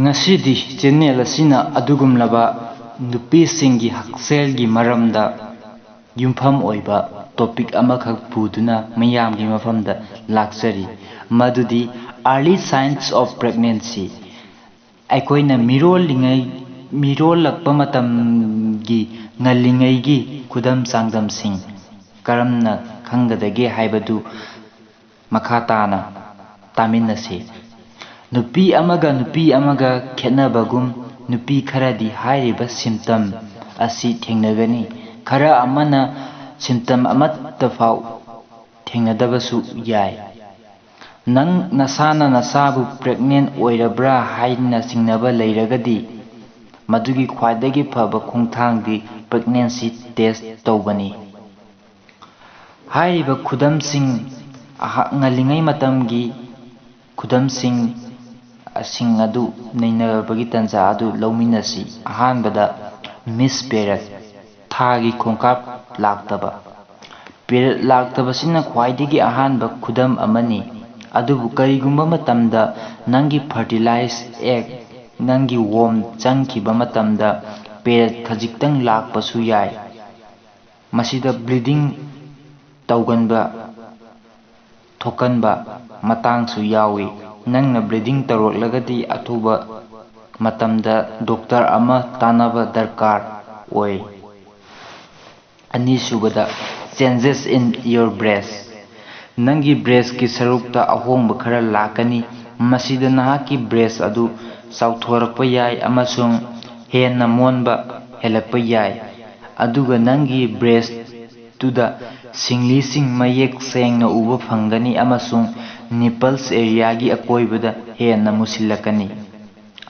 ꯉꯁꯤꯗꯤ ꯆꯦꯅꯦꯜ ꯑꯁꯤꯅ ꯑꯗꯨꯒꯨꯝꯂꯕ ꯅꯨꯄꯤꯁꯤꯡꯒꯤ ꯍꯛꯁꯦꯜꯒꯤ ꯃꯔꯝꯗ ꯌꯨꯝꯐꯝ ꯑꯣꯏꯕ ꯇꯣꯄꯤꯛ ꯑꯃꯈꯛ ꯄꯨꯗꯨꯅ ꯃꯤꯌꯥꯝꯒꯤ ꯃꯐꯝꯗ ꯂꯥꯛꯆꯔꯤ, ꯃꯗꯨꯗꯤ ꯑꯥꯔꯂꯤ ꯁꯥꯏꯟꯁ ꯑꯣꯐ ꯄ꯭ꯔꯦꯒꯅꯦꯟꯁꯤ꯫ ꯑꯩꯈꯣꯏꯅ ꯃꯤꯔꯣꯜꯂꯛꯄ ꯃꯇꯝꯒꯤ ꯉꯜꯂꯤꯉꯩꯒꯤ ꯈꯨꯗꯝ ꯆꯥꯡꯗꯝꯁꯤꯡ ꯀꯔꯝꯅ ꯈꯪꯒꯗꯒꯦ ꯍꯥꯏꯕꯗꯨ ꯃꯈꯥ ꯇꯥꯅ ꯇꯥꯃꯤꯟꯅꯁꯤ꯫ ꯅꯨꯄꯤ ꯑꯃꯒ ꯈꯦꯠꯅꯕꯒꯨꯝ ꯅꯨꯄꯤ ꯈꯔꯗꯤ ꯍꯥꯏꯔꯤꯕ ꯁꯤꯝꯇꯝ ꯑꯁꯤ ꯊꯦꯡꯅꯒꯅꯤ, ꯈꯔ ꯑꯃꯅ ꯁꯤꯝꯇꯝ ꯑꯃꯠꯇꯐꯥꯎ ꯊꯦꯡꯅꯗꯕꯁꯨ ꯌꯥꯏ꯫ ꯅꯪ ꯅꯁꯥꯅ ꯅꯁꯥꯕꯨ ꯄ꯭ꯔꯦꯒꯅꯦꯟ ꯑꯣꯏꯔꯕ꯭ꯔꯥ ꯍꯥꯏꯅ ꯆꯤꯡꯅꯕ ꯂꯩꯔꯒꯗꯤ, ꯃꯗꯨꯒꯤ ꯈ꯭ꯋꯥꯏꯗꯒꯤ ꯐꯕ ꯈꯣꯡꯊꯥꯡꯗꯤ ꯄ꯭ꯔꯦꯒꯅꯦꯟꯁꯤ ꯇꯦꯁ ꯇꯧꯕꯅꯤ꯫ ꯍꯥꯏꯔꯤꯕ ꯈꯨꯗꯝꯁꯤꯡ ꯉꯜꯂꯤꯉꯩ ꯃꯇꯝꯒꯤ ꯈꯨꯗꯝꯁꯤꯡ ꯑꯗꯨ ꯅꯩꯅꯕꯒꯤ ꯇꯥꯟꯖꯥ ꯑꯗꯨ ꯂꯧꯃꯤꯟꯅꯁꯤ꯫ ꯑꯍꯥꯟꯕꯗ, ꯃꯤꯁꯄꯦꯔꯦꯗ (ꯊꯥꯒꯤ ꯈꯣꯡꯀꯥꯞ ꯂꯥꯛꯇꯕ). ꯄꯦꯔꯦꯗ ꯂꯥꯛꯇꯕꯁꯤꯅ ꯈ꯭ꯋꯥꯏꯗꯒꯤ ꯑꯍꯥꯟꯕ ꯈꯨꯗꯝ ꯑꯃꯅꯤ, ꯑꯗꯨꯕꯨ ꯀꯔꯤꯒꯨꯝꯕ ꯃꯇꯝꯗ ꯅꯪꯒꯤ ꯐꯔꯇꯤꯂꯥꯏꯖ ꯑꯦꯒ ꯅꯪꯒꯤ ꯋꯣꯝ ꯆꯪꯈꯤꯕ ꯃꯇꯝꯗ ꯄꯦꯔꯦꯗ ꯈꯖꯤꯛꯇꯪ ꯂꯥꯛꯄꯁꯨ ꯌꯥꯏ꯫ ꯃꯁꯤꯗ ꯕ꯭ꯂꯤꯗꯤꯡ ꯇꯧꯒꯟꯕ ꯊꯣꯛꯀꯟꯕ ꯃꯇꯥꯡꯁꯨ ꯌꯥꯎꯏ꯫ ꯅꯪꯅ ꯕ꯭ꯂꯤꯗꯤꯡ ꯇꯧꯔꯛꯂꯒꯗꯤ ꯑꯊꯨꯕ ꯃꯇꯝꯗ ꯗꯣꯛꯇꯔ ꯑꯃ ꯇꯥꯟꯅꯕ ꯗꯔꯀꯥꯔ ꯑꯣꯏ꯫ ꯑꯅꯤꯁꯨꯕꯗ, ꯆꯦꯟꯖꯦꯁ ꯏꯟ ꯌꯣꯔ ꯕ꯭ꯔꯦꯁ꯫ ꯅꯪꯒꯤ ꯕ꯭ꯔꯦꯁꯀꯤ ꯁꯔꯨꯛꯇ ꯑꯍꯣꯡꯕ ꯈꯔ ꯂꯥꯛꯀꯅꯤ꯫ ꯃꯁꯤꯗ ꯅꯍꯥꯛꯀꯤ ꯕ꯭ꯔꯦꯁ ꯑꯗꯨ ꯆꯥꯎꯊꯣꯔꯛꯄ ꯌꯥꯏ ꯑꯃꯁꯨꯡ ꯍꯦꯟꯅ ꯃꯣꯟꯕ ꯍꯦꯜꯂꯛꯄ ꯌꯥꯏ, ꯑꯗꯨꯒ ꯅꯪꯒꯤ ꯕ꯭ꯔꯦꯁꯇꯨꯗ ꯁꯤꯡꯂꯤꯁꯤꯡ ꯃꯌꯦꯛ ꯁꯦꯡꯅ ꯎꯕ ꯐꯪꯒꯅꯤ ꯑꯃꯁꯨꯡ ꯅꯤꯄꯜꯁ ꯑꯦꯔꯤꯌꯥꯒꯤ ꯑꯀꯣꯏꯕꯗ ꯍꯦꯟꯅ ꯃꯨꯁꯤꯜꯂꯛꯀꯅꯤ꯫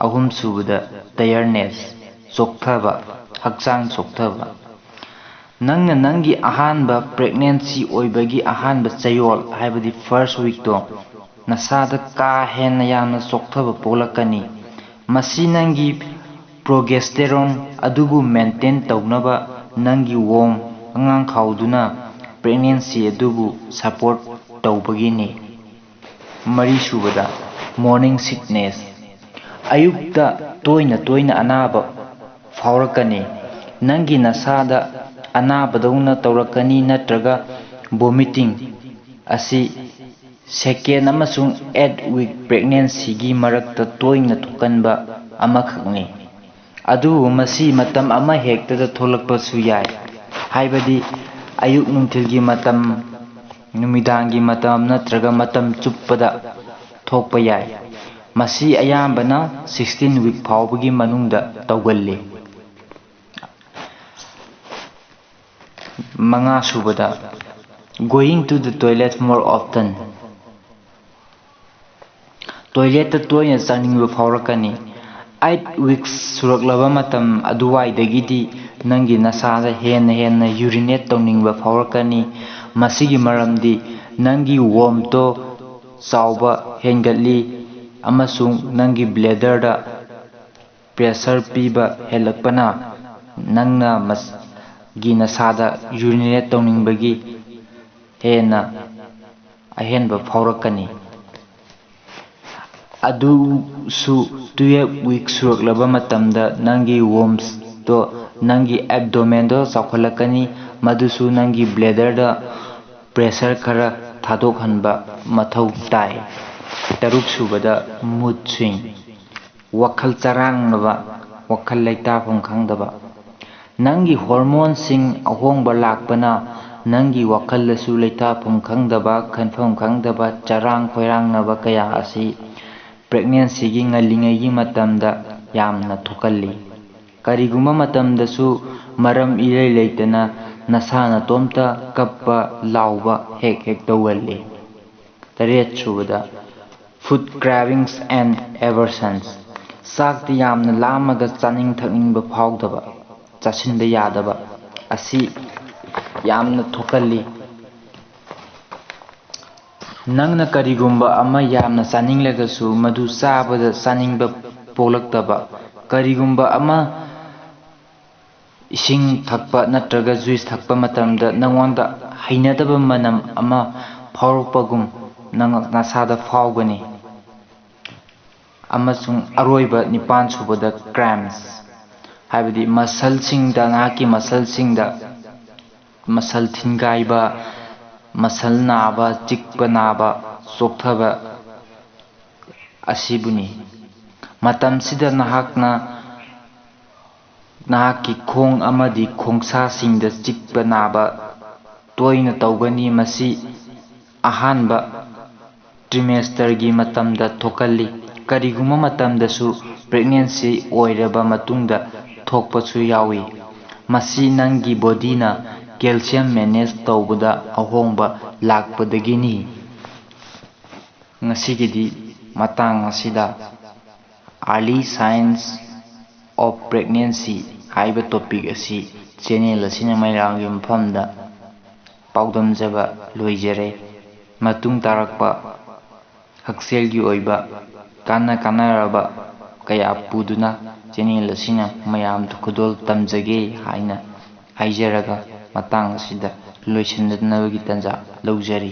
ꯑꯍꯨꯝꯁꯨꯕꯗ, ꯇꯌꯔꯅꯦꯁ (ꯆꯣꯛꯊꯕ, ꯍꯛꯆꯥꯡ ꯆꯣꯛꯊꯕ). ꯅꯪꯅ ꯅꯪꯒꯤ ꯑꯍꯥꯟꯕ ꯄ꯭ꯔꯦꯒꯅꯦꯟꯁꯤ ꯑꯣꯏꯕꯒꯤ ꯑꯍꯥꯟꯕ ꯆꯌꯣꯜ ꯍꯥꯏꯕꯗꯤ ꯐꯥꯔꯁ ꯋꯤꯛꯇꯣ ꯅꯁꯥꯗ ꯀꯥ ꯍꯦꯟꯅ ꯌꯥꯝꯅ ꯆꯣꯛꯊꯕ ꯄꯣꯛꯂꯛꯀꯅꯤ꯫ ꯃꯁꯤ ꯅꯪꯒꯤ ꯄ꯭ꯔꯣꯒꯦꯁꯇꯦꯔꯣꯟ ꯑꯗꯨꯕꯨ ꯃꯦꯟꯇꯦꯟ ꯇꯧꯅꯕ ꯅꯪꯒꯤ ꯋꯣꯝ ꯑꯉꯥꯡꯈꯥꯎꯗꯨꯅ ꯄ꯭ꯔꯦꯒꯅꯦꯟꯁꯤ ꯑꯗꯨꯕꯨ ꯁꯄꯣꯔꯠ ꯇꯧꯕꯒꯤꯅꯤ꯫ ꯃꯔꯤꯁꯨꯕꯗ, ꯃꯣꯔꯅꯤꯡ ꯁꯤꯛꯅꯦꯁ꯫ ꯑꯌꯨꯛꯇ ꯇꯣꯏꯅ ꯇꯣꯏꯅ ꯑꯅꯥꯕ ꯐꯥꯎꯔꯛꯀꯅꯤ꯫ ꯅꯪꯒꯤ ꯅꯁꯥꯗ ꯑꯅꯥꯕꯗꯧꯅ ꯇꯧꯔꯛꯀꯅꯤ ꯅꯠꯇ꯭ꯔꯒ ꯚꯣꯃꯤꯇꯤꯡ ꯑꯁꯤ ꯁꯦꯀꯦꯟ ꯑꯃꯁꯨꯡ 8-ꯋꯤꯛ ꯄ꯭ꯔꯦꯒꯅꯦꯟꯁꯤꯒꯤ ꯃꯔꯛꯇ ꯇꯣꯏꯅ ꯊꯣꯛꯀꯟꯕ ꯑꯃꯈꯛꯅꯤ, ꯑꯗꯨꯕꯨ ꯃꯁꯤ ꯃꯇꯝ ꯑꯃꯍꯦꯛꯇꯗ ꯊꯣꯛꯂꯛꯄꯁꯨ ꯌꯥꯏ, ꯍꯥꯏꯕꯗꯤ ꯑꯌꯨꯛ-ꯅꯨꯡꯊꯤꯜꯒꯤ ꯃꯇꯝ, ꯅꯨꯃꯤꯗꯥꯡꯒꯤ ꯃꯇꯝ ꯅꯠꯇ꯭ꯔꯒ ꯃꯇꯝ ꯆꯨꯞꯄꯗ ꯊꯣꯛꯄ ꯌꯥꯏ꯫ ꯃꯁꯤ ꯑꯌꯥꯝꯕꯅ 16-ꯋꯤꯛ ꯐꯥꯎꯕꯒꯤ ꯃꯅꯨꯡꯗ ꯇꯧꯒꯜꯂꯤ꯫ ꯃꯉꯥꯁꯨꯕꯗ, ꯒꯣꯌꯤꯡ ꯇꯨ ꯗ ꯇꯣꯏꯂꯦꯠ ꯃꯣꯔ ꯑꯣꯐꯇꯟ꯫ ꯇꯣꯏꯂꯦꯠꯇ ꯇꯣꯏꯅ ꯆꯪꯅꯤꯡꯕ ꯐꯥꯎꯔꯛꯀꯅꯤ꯫ 8 ꯋꯤꯛꯁ ꯁꯨꯔꯛꯂꯕ ꯃꯇꯝ ꯑꯗꯨꯋꯥꯏꯗꯒꯤꯗꯤ ꯅꯪꯒꯤ ꯅꯁꯥꯗ ꯍꯦꯟꯅ ꯌꯨꯔꯤꯅꯦꯠ ꯇꯧꯅꯤꯡꯕ ꯐꯥꯎꯔꯛꯀꯅꯤ꯫ ꯃꯁꯤꯒꯤ ꯃꯔꯝꯗꯤ ꯅꯪꯒꯤ ꯋꯣꯝꯇꯣ ꯆꯥꯎꯕ ꯍꯦꯟꯒꯠꯂꯤ ꯑꯃꯁꯨꯡ ꯅꯪꯒꯤ ꯕ꯭ꯂꯦꯗꯔꯗ ꯄ꯭ꯔꯦꯁꯔ ꯄꯤꯕ ꯍꯦꯜꯂꯛꯄꯅ ꯅꯪꯒꯤ ꯅꯁꯥꯗ ꯌꯨꯔꯤꯅꯦꯠ ꯇꯧꯅꯤꯡꯕꯒꯤ ꯑꯍꯦꯟꯕ ꯐꯥꯎꯔꯛꯀꯅꯤ꯫ ꯑꯗꯨꯁꯨ 12 ꯋꯤꯛ ꯁꯨꯔꯛꯂꯕ ꯃꯇꯝꯗ ꯅꯪꯒꯤ ꯋꯣꯝꯁꯇꯣ ꯅꯪꯒꯤ ꯑꯦꯕꯗꯣꯃꯦꯟꯗ ꯆꯥꯎꯈꯠꯂꯛꯀꯅꯤ, ꯃꯗꯨꯁꯨ ꯅꯪꯒꯤ ꯕ꯭ꯂꯦꯗꯔꯗ ꯄ꯭ꯔꯦꯁꯔ ꯈꯔ ꯊꯥꯗꯣꯛꯍꯟꯕ ꯃꯊꯧ ꯇꯥꯏ꯫ ꯇꯔꯨꯛꯁꯨꯕꯗ, ꯃꯨꯗ ꯁ꯭ꯋꯤꯡ (ꯋꯥꯈꯜ ꯆꯔꯥꯡꯅꯕ, ꯋꯥꯈꯜ ꯂꯩꯇꯥꯐꯝ ꯈꯪꯗꯕ). ꯅꯪꯒꯤ ꯍꯣꯔꯃꯣꯟꯁꯤꯡ ꯑꯍꯣꯡꯕ ꯂꯥꯛꯄꯅ ꯅꯪꯒꯤ ꯋꯥꯈꯜꯗꯁꯨ ꯂꯩꯇꯥꯐꯝ ꯈꯪꯗꯕ, ꯈꯟꯐꯝ ꯈꯪꯗꯕ, ꯆꯔꯥꯡ-ꯈꯣꯏꯔꯥꯡꯅꯕ ꯀꯌꯥ ꯑꯁꯤ ꯄ꯭ꯔꯦꯒꯅꯦꯟꯁꯤꯒꯤ ꯉꯜꯂꯤꯉꯩꯒꯤ ꯃꯇꯝꯗ ꯌꯥꯝꯅ ꯊꯣꯛꯀꯜꯂꯤ꯫ ꯀꯔꯤꯒꯨꯝꯕ ꯃꯇꯝꯗꯁꯨ ꯃꯔꯝ ꯏꯔꯩ ꯂꯩꯇꯅ ꯅꯁꯥ ꯅꯇꯣꯝꯇ ꯀꯞꯄ ꯂꯥꯎꯕ ꯍꯦꯛ ꯇꯧꯒꯜꯂꯤ꯫ ꯇꯔꯦꯠꯁꯨꯕꯗ, ꯐꯨꯗ ꯀ꯭ꯔꯦꯚꯤꯡꯁ ꯑꯦꯟꯗ ꯑꯦꯚꯔꯁꯟꯁ꯫ ꯆꯥꯛꯇ ꯌꯥꯝꯅ ꯂꯥꯝꯃꯒ ꯆꯥꯅꯤꯡ ꯊꯛꯅꯤꯡꯕ ꯐꯥꯎꯗꯕ, ꯆꯥꯁꯤꯟꯕ ꯌꯥꯗꯕ ꯑꯁꯤ ꯌꯥꯝꯅ ꯊꯣꯛꯀꯜꯂꯤ꯫ ꯅꯪꯅ ꯀꯔꯤꯒꯨꯝꯕ ꯑꯃ ꯌꯥꯝꯅ ꯆꯥꯅꯤꯡꯂꯒꯁꯨ ꯃꯗꯨ ꯆꯥꯕꯗ ꯆꯥꯅꯤꯡꯕ ꯄꯣꯛꯂꯛꯇꯕ, ꯀꯔꯤꯒꯨꯝꯕ ꯑꯃ ꯏꯁꯤꯡ ꯊꯛꯄ ꯅꯠꯇ꯭ꯔꯒ ꯖꯨꯏꯁ ꯊꯛꯄ ꯃꯇꯝꯗ ꯅꯉꯣꯟꯗ ꯍꯩꯅꯗꯕ ꯃꯅꯝ ꯑꯃ ꯐꯥꯎꯔꯛꯄꯒꯨꯝ ꯅꯁꯥꯗ ꯐꯥꯎꯒꯅꯤ꯫ ꯑꯃꯁꯨꯡ ꯑꯔꯣꯏꯕ 9ꯁꯨꯕꯗ ꯀ꯭ꯔꯦꯝꯁ ꯍꯥꯏꯕꯗꯤ ꯃꯁꯜꯁꯤꯡꯗ ꯅꯍꯥꯛꯀꯤ ꯃꯁꯜꯁꯤꯡꯗ ꯃꯁꯜ ꯊꯤꯟꯒꯥꯏꯕ, ꯃꯁꯜ ꯅꯥꯕ, ꯆꯤꯛꯄ ꯅꯥꯕ, ꯆꯣꯛꯊꯕ ꯑꯁꯤꯕꯨꯅꯤ꯫ ꯃꯇꯝꯁꯤꯗ ꯅꯍꯥꯛꯀꯤ ꯈꯣꯡ ꯑꯃꯗꯤ ꯈꯣꯡꯁꯥꯁꯤꯡꯗ ꯆꯤꯛꯄ ꯅꯥꯕ ꯇꯣꯏꯅ ꯇꯧꯒꯅꯤ꯫ ꯃꯁꯤ ꯑꯍꯥꯟꯕ ꯇ꯭ꯔꯤꯃꯦꯁꯇꯔꯒꯤ ꯃꯇꯝꯗ ꯊꯣꯛꯀꯜꯂꯤ, ꯀꯔꯤꯒꯨꯝꯕ ꯃꯇꯝꯗꯁꯨ ꯄ꯭ꯔꯦꯒꯅꯦꯟꯁꯤ ꯑꯣꯏꯔꯕ ꯃꯇꯨꯡꯗ ꯊꯣꯛꯄꯁꯨ ꯌꯥꯎꯏ꯫ ꯃꯁꯤ ꯅꯪꯒꯤ ꯕꯣꯗꯤꯅ ꯀꯦꯜꯁꯤꯌꯝ ꯃꯦꯅꯦꯖ ꯇꯧꯕꯗ ꯑꯍꯣꯡꯕ ꯂꯥꯛꯄꯗꯒꯤꯅꯤ꯫ ꯉꯁꯤꯒꯤꯗꯤ ꯃꯇꯥꯡ ꯑꯁꯤꯗ ꯑꯥꯔꯂꯤ ꯁꯥꯏꯟꯁ ꯑꯣꯐ ꯄ꯭ꯔꯦꯒꯅꯦꯟꯁꯤ ꯍꯥꯏꯕ ꯇꯣꯄꯤꯛ ꯑꯁꯤ ꯆꯦꯅꯦꯜ ꯑꯁꯤꯅ ꯃꯌꯥꯝꯒꯤ ꯃꯐꯝꯗ ꯄꯥꯎꯗꯝꯖꯕ ꯂꯣꯏꯖꯔꯦ꯫ ꯃꯇꯨꯡ ꯇꯥꯔꯛꯄ ꯍꯛꯁꯦꯜꯒꯤ ꯑꯣꯏꯕ ꯀꯥꯟꯅꯔꯕ ꯀꯌꯥ ꯄꯨꯗꯨꯅ ꯆꯦꯅꯦꯜ ꯑꯁꯤꯅ ꯃꯌꯥꯝꯗ ꯈꯨꯗꯣꯜ ꯇꯝꯖꯒꯦ ꯍꯥꯏꯅ ꯍꯥꯏꯖꯔꯒ ꯃꯇꯥꯡ ꯑꯁꯤꯗ ꯂꯣꯏꯁꯤꯟꯅꯕꯒꯤ ꯇꯥꯟꯖꯥ ꯂꯧꯖꯔꯤ꯫